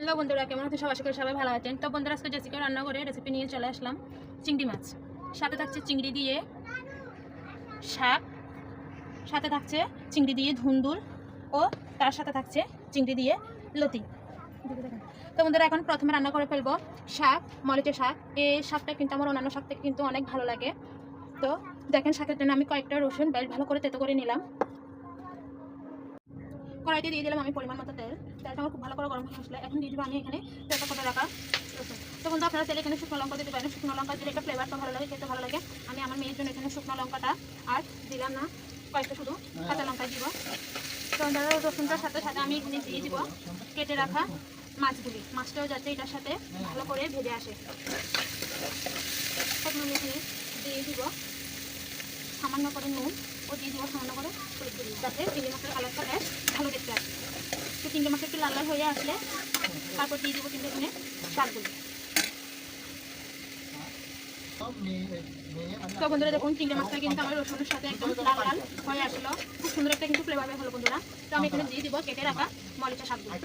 Hello বন্ধুরা, কেমন আছেন? আশা করি সবাই ভালো আছেন। তো বন্ধুরা, আজকে জেসিকা রান্না করে রেসিপি নিয়ে চলে আসলাম চিংড়ি মাছ। সাথে থাকছে চিংড়ি দিয়ে শাক, সাথে থাকছে চিংড়ি দিয়ে ধুন্দুল ও তার সাথে থাকছে চিংড়ি দিয়ে লতি। তো বন্ধুরা, এখন প্রথমে রান্না করে ফেলবো শাক, মরিচের শাক। এই শাকটা কিন্তু আমার অন্যান্য শাক থেকে কিন্তু অনেক ভালো লাগে। তো দেখেন, শাকের জন্য আমি কয়েকটা রসুন বেশ ভালো করে তেতো করে নিলাম। কড়াইতে দিয়ে দিলাম আমি পরিমাণ মতো তেল। তেলটা আমার খুব ভালো করে গরম হয়ে আসলে এখন দিয়ে দেবো আমি এখানে তেলটা করে রাখা রসুন। তো বন্ধু, আপনারা তেলে এখানে শুকনো লঙ্কা দিতে পারেন। শুকনো লঙ্কা দিলে একটা ফ্লেভারটা ভালো লাগে, খেতে ভালো লাগে। আমি আমার মেয়ের জন্য এখানে শুকনো লঙ্কাটা আর দিলাম না, কয়েকটা শুধু কাঁচা লঙ্কা দিব। তো রসুনটার সাথে সাথে আমি এখানে দিয়ে দিব কেটে রাখা মাছগুলি। মাছটাও যাতে এটার সাথে ভালো করে ভেজে আসে। তখন আমি এখানে দিয়ে দিব সামান্য করে নুন ও দিয়ে দিব সামান্য করে হলুদ গুঁড়ি, যাতে চিংড়ি মাছের কালারটা বেশ ভালো দেখতে আসে। তো চিংড়ি মাছ একটু লাল লাল হয়ে আসলে তারপর দিয়ে দিব কিন্তু এখানে শাকগুলি। তো বন্ধুরা দেখুন, চিংড়ি মাছটা কিন্তু আমার রসুনের সাথে একদম লাল লাল হয়ে আসলো। খুব সুন্দর একটা কিন্তু ফ্লেভার হলো বন্ধুরা। তো আমি এখানে দিয়ে দিব কেটে রাখা মরিচের শাকগুলি।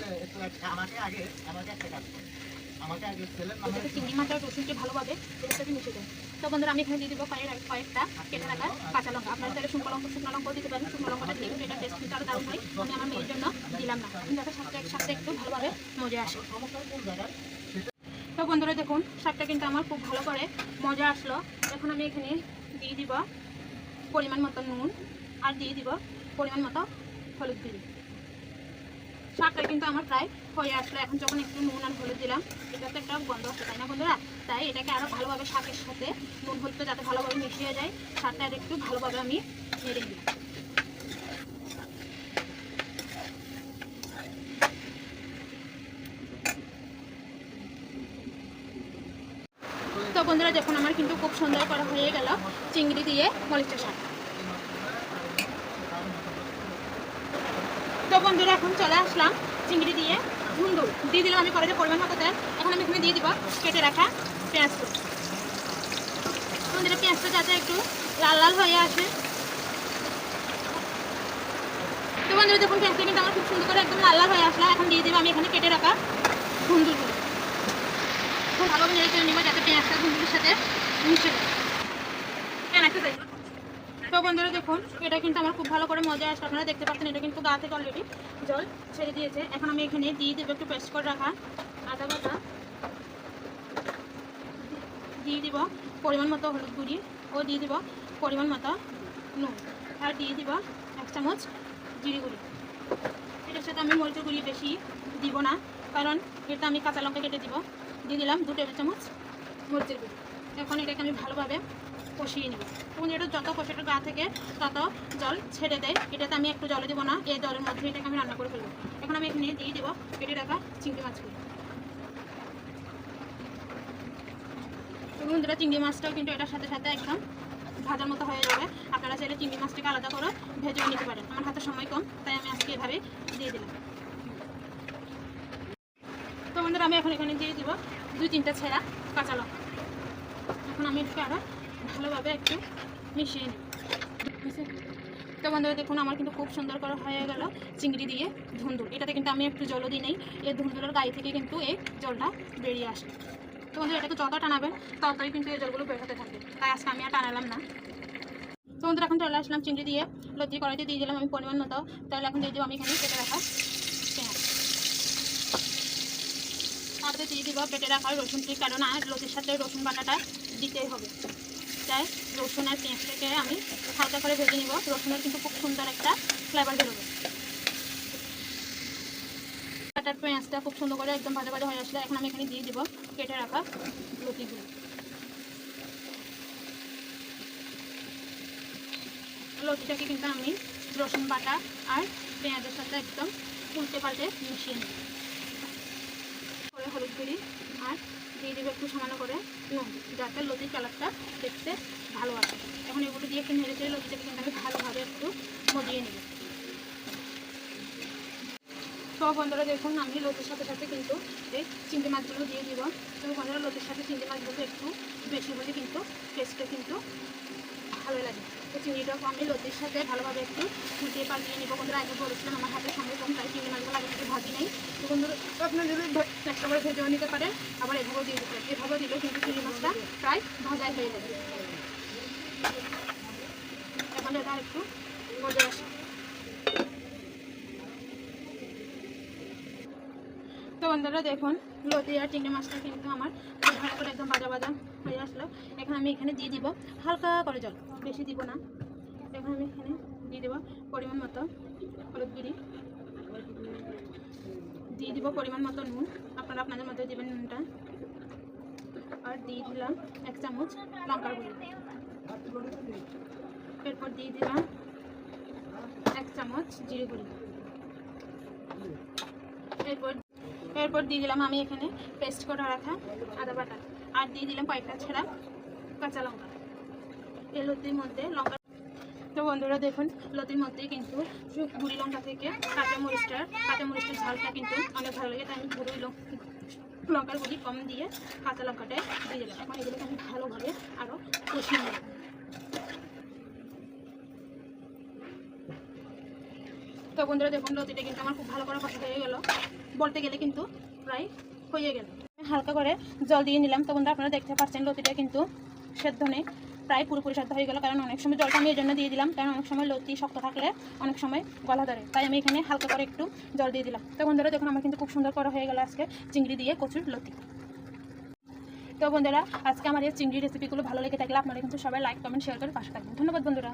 চিংড়ি মাছ আর রসুনটি ভালোভাবে এর সাথে মিশে যায়। তো বন্ধুরা, আমি এখানে দিয়ে দিব কয়েকটা কেটে রাখা কাঁচা লঙ্কা। আপনারা তাহলে শুকনো লঙ্কা দিতে পারেন। শুকনো লঙ্কাটা দিয়ে এটা টেস্ট কিন্তু আরও দারুণ হয়। আমি আমার মেয়ের জন্য দিলাম না, যাতে শাকটা একসাথে একটু ভালোভাবে মজা আসে। তো বন্ধুরা দেখুন, শাকটা কিন্তু আমার খুব ভালো করে মজা আসলো। এখন আমি এখানে দিয়ে দিব পরিমাণ মতো নুন আর দিয়ে দিব পরিমাণ মতো হলুদ গুঁড়ি। শাকটা কিন্তু আমার প্রায় হয়ে আসলো। এখন যখন একটু নুন আর হলুদ দিলাম, এটা তো একটা গন্ধ আসছে, তাই না বন্ধুরা? তাই এটাকে আরও ভালোভাবে শাকের সাথে নুন হলুদটা যাতে ভালোভাবে মিশিয়ে যায়, শাকটা আর একটু ভালোভাবে আমি নেড়ে দিলাম। তো বন্ধুরা দেখুন, আমার কিন্তু খুব সুন্দর করা হয়ে গেল চিংড়ি দিয়ে মরিচের শাক। তো বন্ধুরা, এখন চলে আসলাম চিংড়ি দিয়ে ধুন্দুল। দিয়ে দিলাম আমি কড়াইতে পরিমাণ মতো তেল। এখন আমি এখানে দিয়ে দিব কেটে রাখা পেঁয়াজ। বন্ধুরা, পেঁয়াজটা যাতে একটু লাল লাল হয়ে আসে। তো বন্ধুরা দেখুন, পেঁয়াজটা কিন্তু আমার খুব সুন্দর করে একদম লাল লাল হয়ে আসলো। এখন দিয়ে দেবো আমি এখানে কেটে রাখা ধুন্দুলগুলো। খুব ভালোভাবে নেড়ে চেড়ে নেবো, যাতে পেঁয়াজটা ধুন্দুলের সাথে মিশে যায়। তো বন্ধুরা দেখুন, এটা কিন্তু আমার খুব ভালো করে মজা আসছে। আপনারা দেখতে পাচ্ছেন, এটা কিন্তু গা থেকে অলরেডি জল ছেড়ে দিয়েছে। এখন আমি এখানে দিয়ে দেবো একটু পেস্ট করে রাখা আদা বাটা, দিয়ে দিব পরিমাণ মতো হলুদ গুঁড়ি ও দিয়ে দিব পরিমাণ মতো নুন, আর দিয়ে দিব 1 চামচ জিরে গুঁড়ি। এটার সাথে আমি মরিচের গুঁড়ি বেশি দিব না, কারণ এটা আমি কাঁচা লঙ্কা কেটে দিব। দিয়ে দিলাম 2 টেবিল চামচ মরিচের গুঁড়ি। এখন এটাকে আমি ভালোভাবে কষিয়ে নেব। এবং এটা যত কষাটা গা থেকে তত জল ছেড়ে দেয়। এটাতে আমি একটু জল দেবো না, এই জলের মধ্যে এটাকে আমি রান্না করে ফেলবো। এখন আমি এখানে দিয়ে দেবো কেটে রাখা চিংড়ি মাছগুলো। বন্ধুরা, চিংড়ি মাছটাও কিন্তু এটার সাথে সাথে একদম ভাজার মতো হয়ে যাবে। আপনারা চাইলে চিংড়ি মাছটাকে আলাদা করে ভেজেও নিতে পারেন। আমার হাতে সময় কম, তাই আমি আজকে এভাবে দিয়ে দিলাম। তো বন্ধুরা, আমি এখন এখানে দিয়ে দিব 2-3টা ছেঁড়া কাঁচা লঙ্কা। এখন আমি একটু আরও ভালোভাবে একটু মিশিয়ে নিই। তো বন্ধুরা দেখুন, আমার কিন্তু খুব সুন্দর করে হয়ে গেল চিংড়ি দিয়ে ধুন্দুল। এটাতে কিন্তু আমি একটু জলও দিই নেই, এই ধুন্দুলের গায়ে থেকে কিন্তু এই জলটা বেরিয়ে আসে। তো বন্ধুরা, এটাকে যত টানাবেন ততই কিন্তু এই জলগুলো বের হতে থাকবে, তাই আজকে আমি আর টানালাম না। তো বন্ধুরা, এখন চলে আসলাম চিংড়ি দিয়ে লতি। কড়াইতে দিয়ে দিলাম আমি পরিমাণ মতো, তাহলে এখন দিয়ে দেবো আমি এখানে কেটে রাখা পেঁয়াজ। তারপরে দিয়ে দিব কেটে রাখা রসুনটি, কারণ আর লতির সাথে রসুন বাটাটা দিতেই হবে। তাই রসুন আর পেঁয়াজটাকে আমি হালকা করে ভেজে নিব। রসুনের কিন্তু খুব সুন্দর একটা ফ্লেভার বেরোবে। বাটার পেঁয়াজটা খুব সুন্দর করে একদম ভাজা ভাজা হয়ে আসলে এখন আমি এখানে দিয়ে দিব কেটে রাখা লতিগুলো। লতিটাকে কিন্তু আমি রসুন বাটা আর পেঁয়াজের সাথে একদম উল্টে পাল্টে মিশিয়ে নিই। করে হলুদ গুঁড়ি আর দিয়ে দেবো একটু সামান্য করে নুন, যাতে লতির কালারটা দেখতে ভালো আসে। এখন এগুলো দিয়ে একটু নেড়ে চেড়ে লতিটাকে কিন্তু আমি ভালোভাবে একটু মজিয়ে নেব। তো বন্ধুরা দেখুন, আমি লতির সাথে সাথে কিন্তু এই চিংড়ি মাছগুলো দিয়ে দিব। তো বন্ধুরা, লতির সাথে চিংড়ি মাছগুলো একটু বেশি হলে কিন্তু টেস্টটা কিন্তু ভালো লাগে। তো চিংড়িটাকে আমি লতির সাথে ভালোভাবে একটু ফুটিয়ে পাল্টিয়ে নেবো। বন্ধুরা আগে বলেছিলাম আমার হাতে সময় কম, তাই চিংড়ি মাছগুলো আগে থেকে ভাজি নেই। তো বন্ধুরা আপনারা যদি একটা করে ভেজেও নিতে পারেন, আবার এভাবেও দিয়ে দিতে পারেন। এভাবেও দিলেও কিন্তু চিংড়ি মাছটা প্রায় ভাজাই হয়ে যাবে। এখন এটা একটু মজা আসে। তো বন্ধুরা দেখুন লতি আর চিংড়ি মাছটা কিন্তু আমার ভালো করে একদম ভাজা ভাজা হয়ে আসলো। এখন আমি এখানে দিয়ে দিব হালকা করে জল, বেশি দিব না। এখন আমি এখানে দিয়ে দেবো পরিমাণ মতো হলুদ গুঁড়ি, দিয়ে দিব পরিমাণ মতো নুন, আপনারা আপনাদের মতো দেবেন নুনটা, আর দিয়ে দিলাম 1 চামচ লঙ্কার গুঁড়ি। এরপর দিয়ে দিলাম 1 চামচ জিরে গুঁড়ি। এরপর দিয়ে দিলাম আমি এখানে পেস্ট করে রাখা আদা বাটা, আর দিয়ে দিলাম কয়েকটা ছাড়া কাঁচা লঙ্কা। এই লতির মধ্যে লঙ্কা, তো বন্ধুরা দেখুন লতির মধ্যে কিন্তু গুঁড়ি লঙ্কা থেকে কাঁচা মরিচটার ঝালটা কিন্তু অনেক ভালো লাগে, তাই আমি গুঁড়ি লঙ্কার গুঁড়ি কম দিয়ে কাঁচা লঙ্কাটাই দিয়ে দিলাম। এখন এগুলোকে আমি ভালোভাবে আরও কষিয়ে নেব। তো বন্ধুরা দেখুন লতিটা কিন্তু আমার খুব ভালো করে কষা হয়ে গেল, বলতে গেলে কিন্তু প্রায় হয়ে গেল। হালকা করে জল দিয়ে নিলাম। তো বন্ধুরা আপনারা দেখতে পাচ্ছেন লতিটা কিন্তু সেদ্ধ নেই, প্রায় পুরোপুরি সেদ্ধ হয়ে গেল। কারণ অনেক সময় জলটা আমি এই জন্য দিয়ে দিলাম, কারণ অনেক সময় লতি শক্ত থাকলে অনেক সময় গলা ধরে, তাই আমি এখানে হালকা করে একটু জল দিয়ে দিলাম। তো বন্ধুরা দেখুন আমার কিন্তু খুব সুন্দর করা হয়ে গেল আজকে চিংড়ি দিয়ে কচুর লতি। তো বন্ধুরা আজকে আমার এই চিংড়ি রেসিপিগুলো ভালো লেগে থাকলে আপনারা কিন্তু সবাই লাইক কমেন্ট শেয়ার করে পাশে থাকবেন। ধন্যবাদ বন্ধুরা।